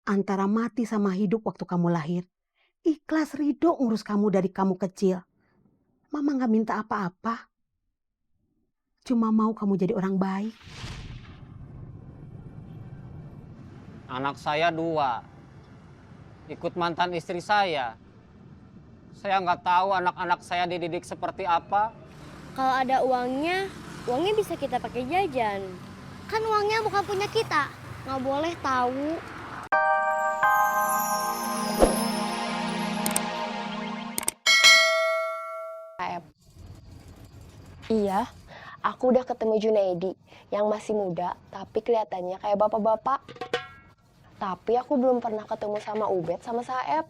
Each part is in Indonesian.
antara mati sama hidup waktu kamu lahir. Ikhlas ridho ngurus kamu dari kamu kecil. Mama gak minta apa-apa. Cuma mau kamu jadi orang baik. Anak saya 2. Ikut mantan istri saya. Saya nggak tahu anak-anak saya dididik seperti apa. Kalau ada uangnya bisa kita pakai jajan. Kan uangnya bukan punya kita. Nggak boleh tahu. Iya, aku udah ketemu Junaidi yang masih muda tapi kelihatannya kayak bapak-bapak. Tapi aku belum pernah ketemu sama Ubed sama Saeb.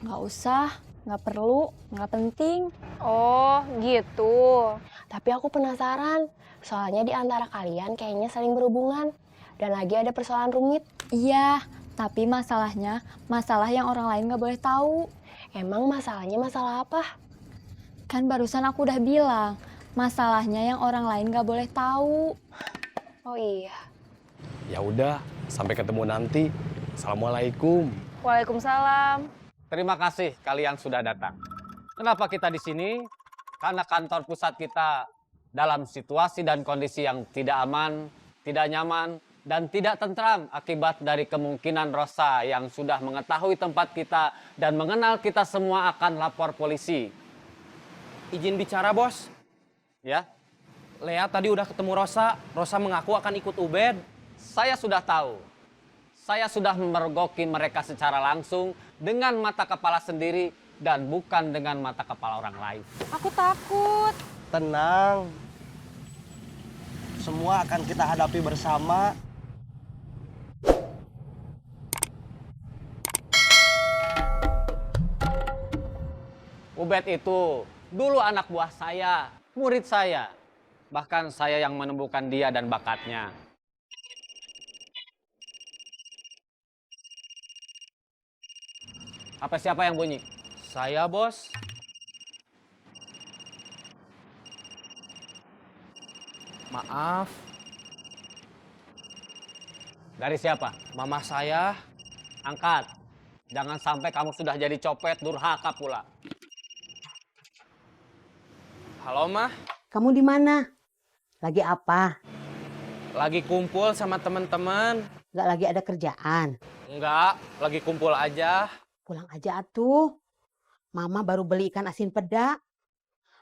Nggak usah, nggak perlu, nggak penting. Oh, gitu. Tapi aku penasaran, soalnya di antara kalian kayaknya saling berhubungan. Dan lagi ada persoalan rumit. Iya, tapi masalahnya masalah yang orang lain nggak boleh tahu. Emang masalahnya masalah apa? Kan barusan aku udah bilang, masalahnya yang orang lain nggak boleh tahu. Oh iya. Ya udah, sampai ketemu nanti. Assalamualaikum. Waalaikumsalam. Terima kasih kalian sudah datang. Kenapa kita di sini? Karena kantor pusat kita dalam situasi dan kondisi yang tidak aman, tidak nyaman, dan tidak tentram akibat dari kemungkinan Rosa yang sudah mengetahui tempat kita dan mengenal kita semua akan lapor polisi. Izin bicara, Bos. Ya, Lea tadi udah ketemu Rosa. Rosa mengaku akan ikut Ubed. saya sudah tahu. Saya sudah memergoki mereka secara langsung dengan mata kepala sendiri dan bukan dengan mata kepala orang lain. Aku takut. Tenang. Semua akan kita hadapi bersama. Ubed itu dulu anak buah saya, murid saya. Bahkan saya yang menemukan dia dan bakatnya. Apa siapa yang bunyi? Saya, Bos. Maaf, Dari siapa? mama saya. Angkat. Jangan sampai kamu sudah jadi copet durhaka pula. Halo, Mah. Kamu di mana? Lagi apa? Lagi kumpul sama teman-teman. Gak lagi ada kerjaan? Enggak, lagi kumpul aja. Pulang aja atuh. Mama baru beli ikan asin peda.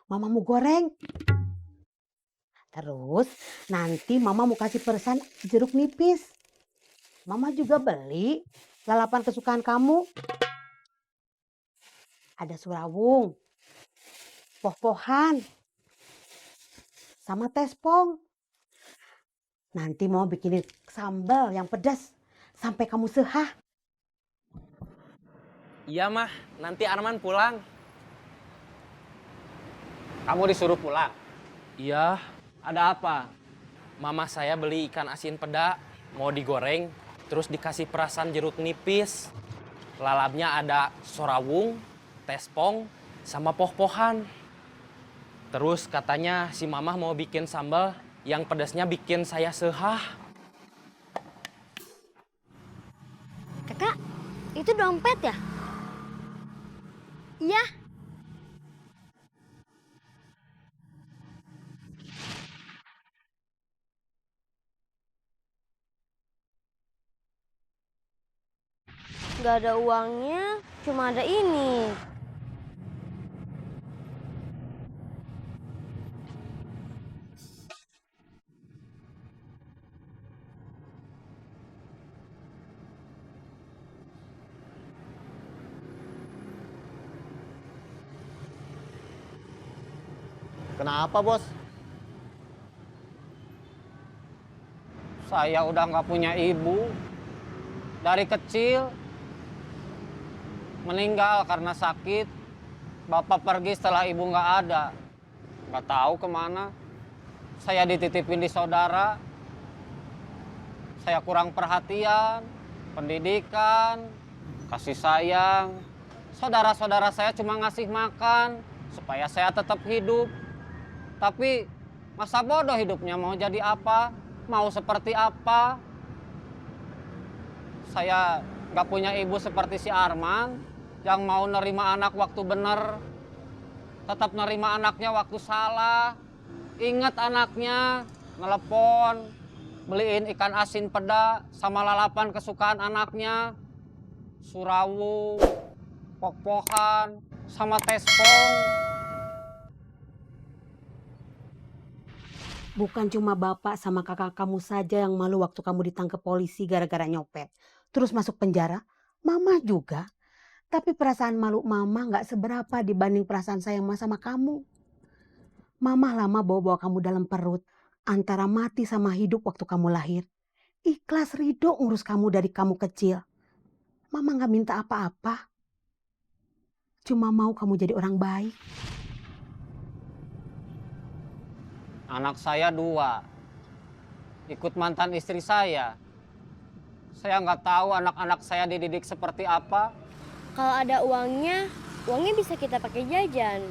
Mama mau goreng. Terus nanti mama mau kasih pesan jeruk nipis. Mama juga beli lalapan kesukaan kamu. Ada surawung, poh-pohan, sama tespong. Nanti mau bikinin sambal yang pedas sampai kamu sehah. Iya, Mah. Nanti Arman pulang. Kamu disuruh pulang. Iya, Ada apa? mama saya beli ikan asin peda. Mau digoreng, terus dikasih perasan jeruk nipis. Lalapnya ada sorawung, tespong, sama poh-pohan. Terus katanya si mamah mau bikin sambal yang pedasnya bikin saya sehah. Kakak, itu dompet ya? Iya. Gak ada uangnya, cuma ada ini. Kenapa, Bos? Saya udah nggak punya ibu. Dari kecil meninggal karena sakit. Bapak pergi setelah ibu nggak ada. Nggak tahu kemana. Saya dititipin di saudara. Saya kurang perhatian, pendidikan, kasih sayang. Saudara-saudara saya cuma ngasih makan supaya saya tetap hidup. Tapi masa bodoh hidupnya, mau jadi apa? Mau seperti apa? Saya nggak punya ibu seperti si Arman yang mau nerima anak waktu bener, tetap nerima anaknya waktu salah. Ingat anaknya, nelepon, beliin ikan asin peda sama lalapan kesukaan anaknya, surawung, pok-pokan, sama tespong. Bukan cuma bapak sama kakak kamu saja yang malu waktu kamu ditangkap polisi gara-gara nyopet. Terus masuk penjara, mama juga. Tapi perasaan malu mama gak seberapa dibanding perasaan sayang mama sama kamu. Mama lama bawa-bawa kamu dalam perut. Antara mati sama hidup waktu kamu lahir. Ikhlas ridho ngurus kamu dari kamu kecil. Mama gak minta apa-apa. Cuma mau kamu jadi orang baik. Anak saya 2, ikut mantan istri saya. Saya nggak tahu anak-anak saya dididik seperti apa. Kalau ada uangnya bisa kita pakai jajan.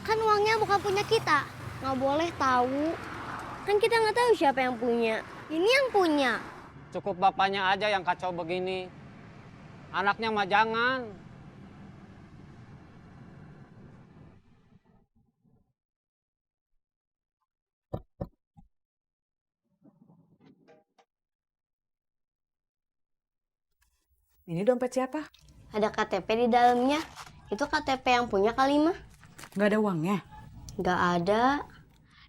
Kan uangnya bukan punya kita, nggak boleh tahu. Kan kita nggak tahu siapa yang punya. Ini yang punya. Cukup bapaknya aja yang kacau begini. Anaknya mah jangan. Ini dompet siapa? Ada KTP di dalamnya. Itu KTP yang punya kali mah. Nggak ada uangnya? Nggak ada.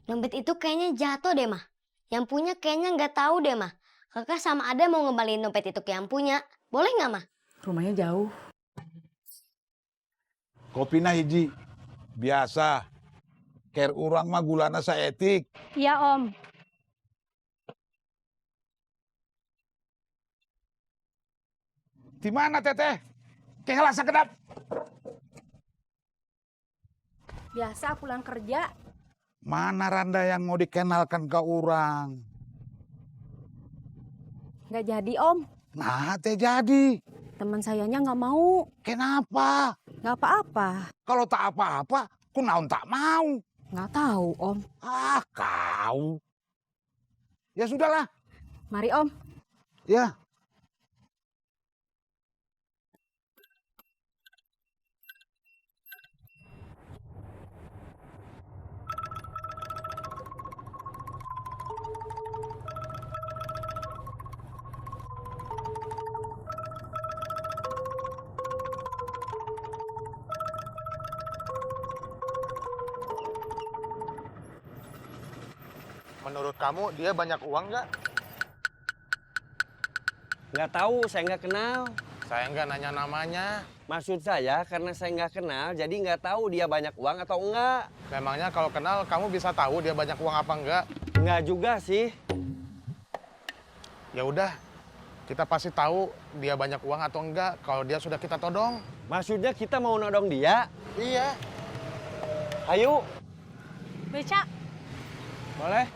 Dompet itu kayaknya jatuh deh mah. Yang punya kayaknya nggak tahu deh mah. Kakak sama Ada mau ngembaliin dompet itu ke yang punya. Boleh nggak mah? Rumahnya jauh. Kopina hiji. Biasa. Ker urang mah gulana saetik. Iya Om. Di mana teteh? Kehelah sakedap. Biasa pulang kerja. Mana Randa yang mau dikenalkan ke orang? Nggak jadi Om. Nah, teh jadi. Teman sayanya nggak mau. Kenapa? Nggak apa-apa. Kalau tak apa-apa, kunaon tak mau. Nggak tahu Om. Ah, kau. Ya sudahlah. Mari Om. Ya. Menurut kamu dia banyak uang nggak? Nggak tahu, saya nggak kenal. Saya nggak nanya namanya. Maksud saya karena saya nggak kenal, jadi nggak tahu dia banyak uang atau enggak. Memangnya kalau kenal kamu bisa tahu dia banyak uang apa enggak? Nggak juga sih. Ya udah, kita pasti tahu dia banyak uang atau enggak kalau dia sudah kita todong. Maksudnya kita mau nodong dia? Iya. Ayo. Beca. Boleh?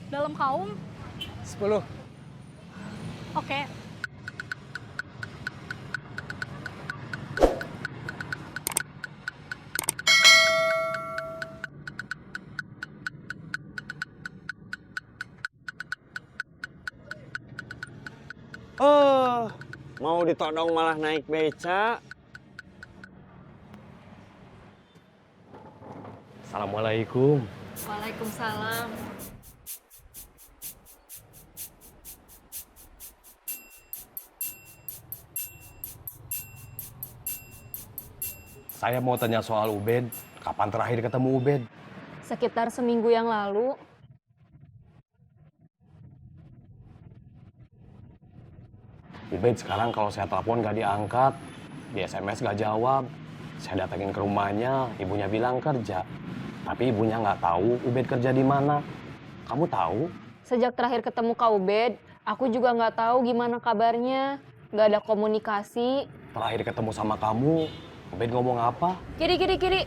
Dalam kaum. 10. Oke. Oh, mau ditodong malah naik beca. Assalamualaikum. Waalaikumsalam. Saya mau tanya soal Ubed. Kapan terakhir ketemu Ubed? Sekitar seminggu yang lalu. Ubed sekarang kalau saya telepon gak diangkat. Di SMS gak jawab. Saya datengin ke rumahnya, ibunya bilang kerja. Tapi ibunya nggak tahu Ubed kerja di mana. Kamu tahu? Sejak terakhir ketemu Kak Ubed, aku juga nggak tahu gimana kabarnya. Nggak ada komunikasi. Terakhir ketemu sama kamu, Ubed ngomong apa? Kiri, kiri, kiri.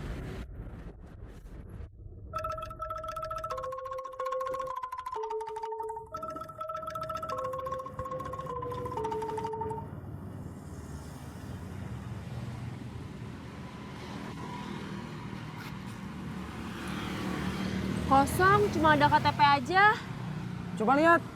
Kosong, cuma ada KTP aja. Coba lihat.